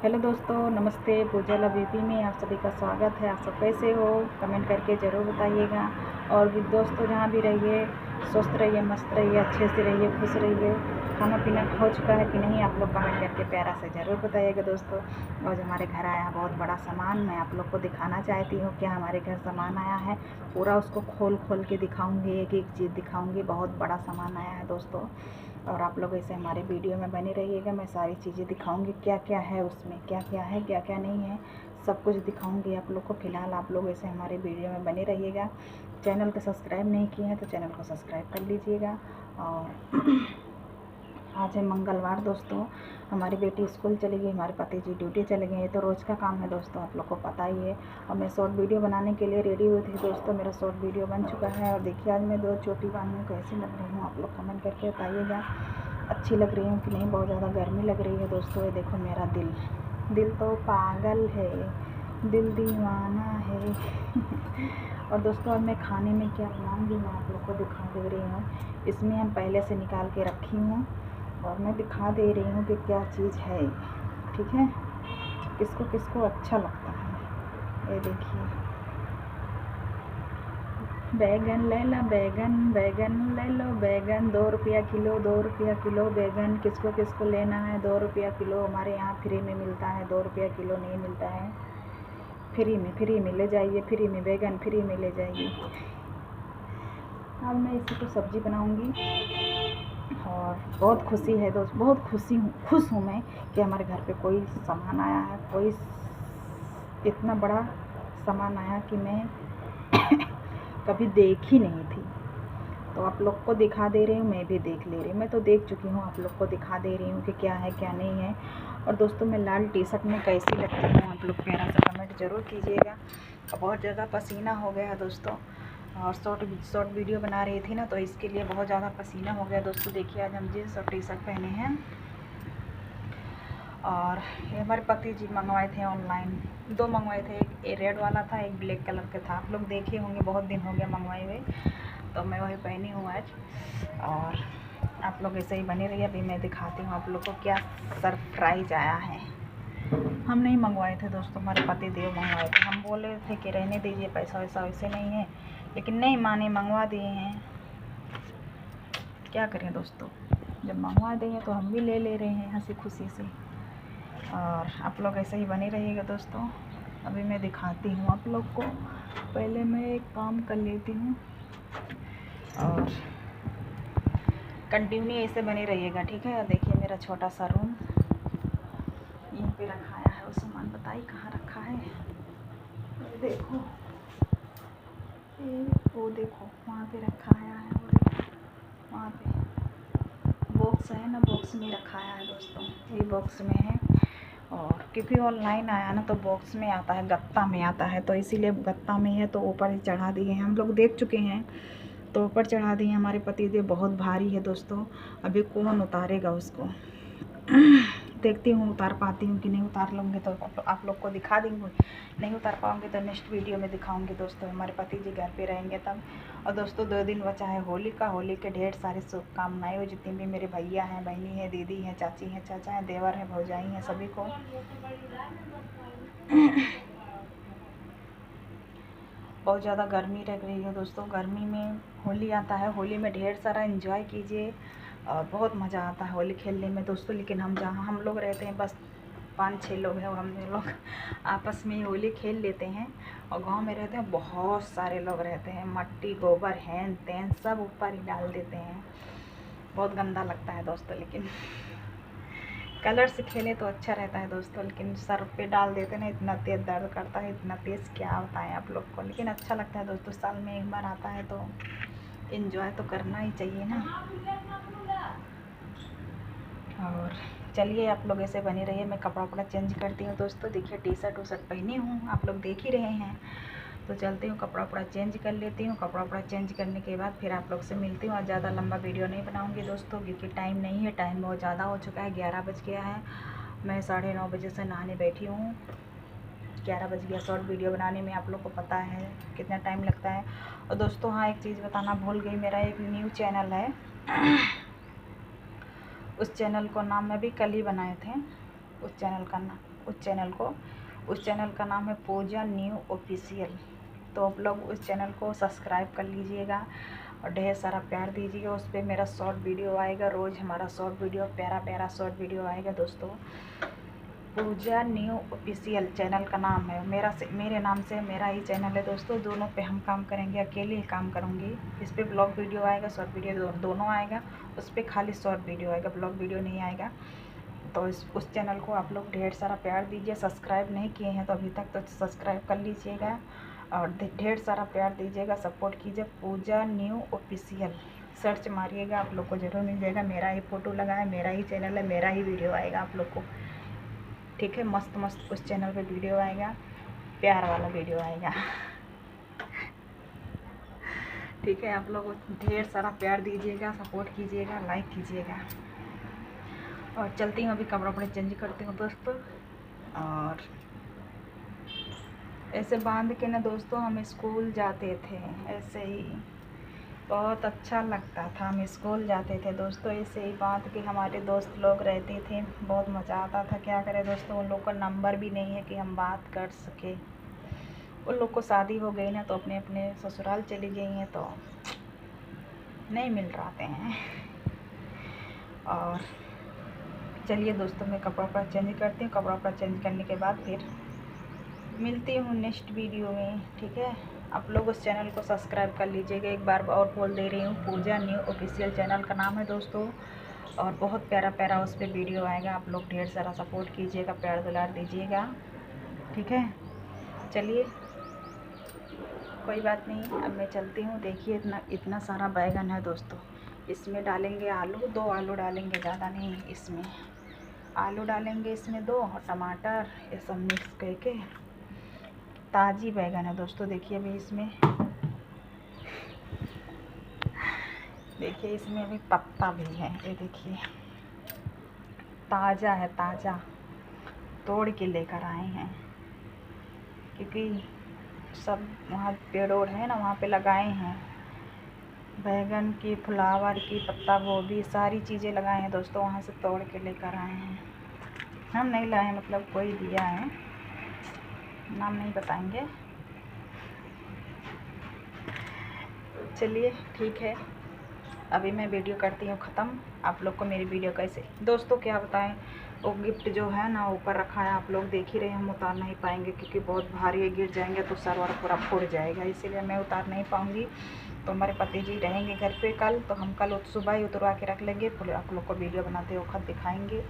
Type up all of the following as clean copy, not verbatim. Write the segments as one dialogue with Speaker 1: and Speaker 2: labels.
Speaker 1: Hello दोस्तों, नमस्ते। पूजा love UP में आप सभी का स्वागत है। आप सब कैसे हो? कमेंट करके ज़रूर बताइएगा। और भी दोस्तों जहाँ भी रहिए, स्वस्थ रहिए, मस्त रहिए, अच्छे से रहिए, खुश रहिए। खाना पीना हो चुका है कि नहीं, आप लोग कमेंट करके प्यारा से ज़रूर बताइएगा दोस्तों। और जो हमारे घर आया बहुत बड़ा सामान, मैं आप लोग को दिखाना चाहती हूँ क्या हमारे घर सामान आया है। पूरा उसको खोल खोल के दिखाऊँगी, एक एक चीज़ दिखाऊँगी। बहुत बड़ा सामान आया है दोस्तों, और आप लोग ऐसे हमारे वीडियो में बने रहिएगा। मैं सारी चीज़ें दिखाऊंगी, क्या क्या है उसमें, क्या क्या है, क्या क्या नहीं है, सब कुछ दिखाऊंगी आप लोग को। फ़िलहाल आप लोग ऐसे हमारे वीडियो में बने रहिएगा। चैनल को सब्सक्राइब नहीं किए हैं तो चैनल को सब्सक्राइब कर लीजिएगा। और आज है मंगलवार दोस्तों। हमारी बेटी स्कूल चली गई, हमारे पति जी ड्यूटी चले गए। ये तो रोज़ का काम है दोस्तों, आप लोग को पता ही है। और मैं शॉर्ट वीडियो बनाने के लिए रेडी हुई थी दोस्तों। मेरा शॉर्ट वीडियो बन चुका है। और देखिए आज मैं 2 चोटी बांधी हूँ, कैसी लग रही हूँ आप लोग कमेंट करके बताइएगा। अच्छी लग रही हूँ कि नहीं? बहुत ज़्यादा गर्मी लग रही है दोस्तों। ये देखो मेरा दिल तो पागल है, दिल दीवाना है। और दोस्तों अब मैं खाने में क्या बनाऊँगी मैं आप लोग को दिखा दे रही हूँ। इसमें हम पहले से निकाल के रखी हूँ और मैं दिखा दे रही हूँ कि क्या चीज़ है, ठीक है? किसको किसको अच्छा लगता है। ये देखिए, बैगन ले लो, बैगन ले लो, बैगन 2 रुपया किलो, 2 रुपया किलो बैगन। किसको किसको लेना है? 2 रुपया किलो हमारे यहाँ फ्री में मिलता है, 2 रुपया किलो नहीं मिलता है। फ्री में ले जाइए, फ्री में बैगन फ्री में ले जाइए। अब मैं इसी को सब्ज़ी बनाऊँगी। और बहुत खुशी है दोस्त, बहुत खुश हूँ मैं कि हमारे घर पे कोई सामान आया है। कोई इतना बड़ा सामान आया कि मैं कभी देखी नहीं थी। तो आप लोग को दिखा दे रही हूँ, मैं भी देख ले रही हूँ। मैं तो देख चुकी हूँ, आप लोग को दिखा दे रही हूँ कि क्या है क्या नहीं है। और दोस्तों मैं लाल टी शर्ट में कैसी लगती हूँ आप लोग प्यारा सा कमेंट ज़रूर कीजिएगा। बहुत ज़्यादा पसीना हो गया है दोस्तों। और शॉर्ट वीडियो बना रही थी ना, तो इसके लिए बहुत ज़्यादा पसीना हो गया दोस्तों। देखिए आज हम जीन्स और टी शर्ट पहने हैं। और ये हमारे पति जी मंगवाए थे ऑनलाइन, 2 मंगवाए थे। एक रेड वाला था, एक ब्लैक कलर का था। आप लोग देखे होंगे, बहुत दिन हो गया मंगवाए हुए, तो मैं वही पहनी हूँ आज। और आप लोग ऐसे ही बने रहिए। अभी मैं दिखाती हूँ आप लोग को क्या सरप्राइज़ आया है। हम नहीं मंगवाए थे दोस्तों, हमारे पति देव मंगवाए थे। हम बोले थे कि रहने दीजिए, पैसा वैसा वैसे नहीं है, लेकिन नहीं माने, मंगवा दिए हैं। क्या करें दोस्तों, जब मंगवा दिए तो हम भी ले रहे हैं हंसी खुशी से। और आप लोग ऐसे ही बने रहिएगा दोस्तों। अभी मैं दिखाती हूँ आप लोग को। पहले मैं एक काम कर लेती हूँ और कंटिन्यू ऐसे बने रहिएगा, ठीक है? देखिए मेरा छोटा सा रूम यहीं पे रखाया है। वो सामान बताइए कहाँ रखा है। देखो वो देखो वहाँ पे रखा है। वो देखो वहाँ पे बॉक्स है ना, बॉक्स में रखाया है दोस्तों। ये बॉक्स में है। और क्योंकि ऑनलाइन आया ना, तो बॉक्स में आता है, गत्ता में आता है, तो इसीलिए गत्ता में है तो ऊपर ही चढ़ा दिए हैं। हम लोग देख चुके हैं तो ऊपर चढ़ा दिए। हमारे पति देव बहुत भारी है दोस्तों, अभी कौन उतारेगा उसको। देखती हूँ उतार पाती हूँ कि नहीं। उतार लूँगी तो आप लोग को दिखा देंगे, नहीं उतार पाऊँगी तो नेक्स्ट वीडियो में दिखाऊँगी दोस्तों। हमारे पति जी घर पे रहेंगे तब। और दोस्तों 2 दिन बचा है होली का। होली के ढेर सारी शुभकामनाएं हो जितने भी मेरे भैया हैं, बहनी हैं, दीदी हैं, चाची हैं, चाचा हैं, देवर हैं, भौजाई हैं, सभी को। बहुत ज़्यादा गर्मी लग रही है दोस्तों। गर्मी में होली आता है, होली में ढेर सारा एंजॉय कीजिए और बहुत मज़ा आता है होली खेलने में दोस्तों। लेकिन हम लोग रहते हैं बस 5-6 लोग हैं, और हम लोग आपस में होली खेल लेते हैं। और गांव में रहते हैं बहुत सारे लोग रहते हैं, मट्टी गोबर हैन तैन सब ऊपर ही डाल देते हैं। बहुत गंदा लगता है दोस्तों। लेकिन कलर से खेले तो अच्छा रहता है दोस्तों, लेकिन सर पे डाल देते ना, इतना तेज़ दर्द करता है, इतना तेज़ क्या बताएं आप लोग को। लेकिन अच्छा लगता है दोस्तों, साल में एक बार आता है तो एंजॉय तो करना ही चाहिए ना। और चलिए आप लोग ऐसे बने रहिए। मैं कपड़ा वपड़ा चेंज करती हूँ दोस्तों। देखिए टी शर्ट पहनी हूँ, आप लोग देख ही रहे हैं। तो चलती हूँ, कपड़ा वपड़ा चेंज कर लेती हूँ। कपड़ा वपड़ा चेंज करने के बाद फिर आप लोग से मिलती हूँ। और ज़्यादा लंबा वीडियो नहीं बनाऊँगी दोस्तों, क्योंकि टाइम नहीं है। टाइम बहुत ज़्यादा हो चुका है, 11 बज गया है। मैं 9:30 बजे से नहाने बैठी हूँ, 11 बज गया। शॉर्ट वीडियो बनाने में आप लोग को पता है कितना टाइम लगता है। और दोस्तों हाँ, एक चीज़ बताना भूल गई, मेरा एक न्यू चैनल है। उस चैनल को नाम मैं भी कल ही बनाए थे। उस चैनल का नाम उस चैनल का नाम है पूजा न्यू ऑफिशियल। तो आप लोग उस चैनल को सब्सक्राइब कर लीजिएगा और ढेर सारा प्यार दीजिएगा। उस पर मेरा शॉर्ट वीडियो आएगा, रोज़ हमारा शॉर्ट वीडियो, प्यारा प्यारा शॉर्ट वीडियो आएगा दोस्तों। पूजा न्यू ऑफिशियल चैनल का नाम है, मेरे नाम से मेरा ही चैनल है दोस्तों। दोनों पे हम काम करेंगे, अकेले ही काम करूँगी। इस पर ब्लॉग वीडियो आएगा, शॉर्ट वीडियो दोनों आएगा। उस पर खाली शॉर्ट वीडियो आएगा, ब्लॉग वीडियो नहीं आएगा। तो उस चैनल को आप लोग ढेर सारा प्यार दीजिए। सब्सक्राइब नहीं किए हैं तो अभी तक तो सब्सक्राइब कर लीजिएगा और ढेर सारा प्यार दीजिएगा, सपोर्ट कीजिए। पूजा न्यू ऑफिशियल सर्च मारिएगा, आप लोग को ज़रूर मिल जाएगा। मेरा ही फ़ोटो लगा है, मेरा ही चैनल है, मेरा ही वीडियो आएगा आप लोग को, ठीक है। मस्त मस्त उस चैनल पे वीडियो आएगा, प्यार वाला वीडियो आएगा, ठीक है। आप लोग ढेर सारा प्यार दीजिएगा, सपोर्ट कीजिएगा, लाइक कीजिएगा। और चलती हूँ, अभी कपड़ा वपड़े चेंज करती हूँ दोस्तों। और ऐसे बांध के ना दोस्तों हम स्कूल जाते थे, ऐसे ही बहुत अच्छा लगता था। हम स्कूल जाते थे दोस्तों ऐसे ही बांध के, हमारे दोस्त लोग रहते थे, बहुत मज़ा आता था। क्या करें दोस्तों, उन लोग का नंबर भी नहीं है कि हम बात कर सके। उन लोग को शादी हो गई ना तो अपने अपने ससुराल चली गई हैं, तो नहीं मिल पाते हैं। और चलिए दोस्तों, मैं कपड़ा वपड़ा चेंज करती हूँ। कपड़ा वपड़ा चेंज करने के बाद फिर मिलती हूँ नेक्स्ट वीडियो में, ठीक है। आप लोग उस चैनल को सब्सक्राइब कर लीजिएगा। एक बार और बोल दे रही हूँ, पूजा न्यू ऑफिशियल चैनल का नाम है दोस्तों। और बहुत प्यारा प्यारा उस पर वीडियो आएगा। आप लोग ढेर सारा सपोर्ट कीजिएगा, प्यार दुलार दीजिएगा, ठीक है। चलिए कोई बात नहीं, अब मैं चलती हूँ। देखिए इतना सारा बैगन है दोस्तों, इसमें डालेंगे आलू, 2 आलू डालेंगे, ज़्यादा नहीं। इसमें आलू डालेंगे, इसमें 2, और टमाटर, ये सब मिक्स करके। ताज़ी बैगन है दोस्तों। देखिए अभी इसमें, देखिए इसमें अभी पत्ता भी है, ये देखिए ताज़ा है, ताज़ा तोड़ के लेकर आए हैं। क्योंकि सब वहाँ पेड़ ओड़ है ना, वहाँ पे लगाए हैं बैगन की, फ्लावर की, पत्ता गोभी, सारी चीज़ें लगाए हैं दोस्तों। वहाँ से तोड़ के लेकर आए हैं, हम नहीं लाए हैं, मतलब कोई दिया है, नाम नहीं बताएंगे। चलिए ठीक है, अभी मैं वीडियो करती हूँ ख़त्म। आप लोग को मेरी वीडियो कैसे दोस्तों, क्या बताएं, वो गिफ्ट जो है ना ऊपर रखा है, आप लोग देख ही रहे हैं। हम उतार नहीं पाएंगे क्योंकि बहुत भारी है, गिर जाएंगे तो सर्वर पूरा फूट जाएगा, इसीलिए मैं उतार नहीं पाऊँगी। तो हमारे पति जी रहेंगे घर पे कल, तो हम कल सुबह ही उतरवा के रख लेंगे, फिर आप लोग को वीडियो बनाते वक्त दिखाएंगे।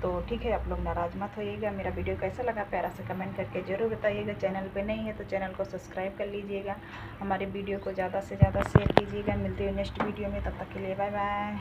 Speaker 1: तो ठीक है, आप लोग नाराज़ मत होइएगा। मेरा वीडियो कैसा लगा प्यारा से कमेंट करके ज़रूर बताइएगा। चैनल पे नहीं है तो चैनल को सब्सक्राइब कर लीजिएगा, हमारे वीडियो को ज़्यादा से ज़्यादा शेयर कीजिएगा। मिलते हैं नेक्स्ट वीडियो में, तब तक के लिए बाय बाय।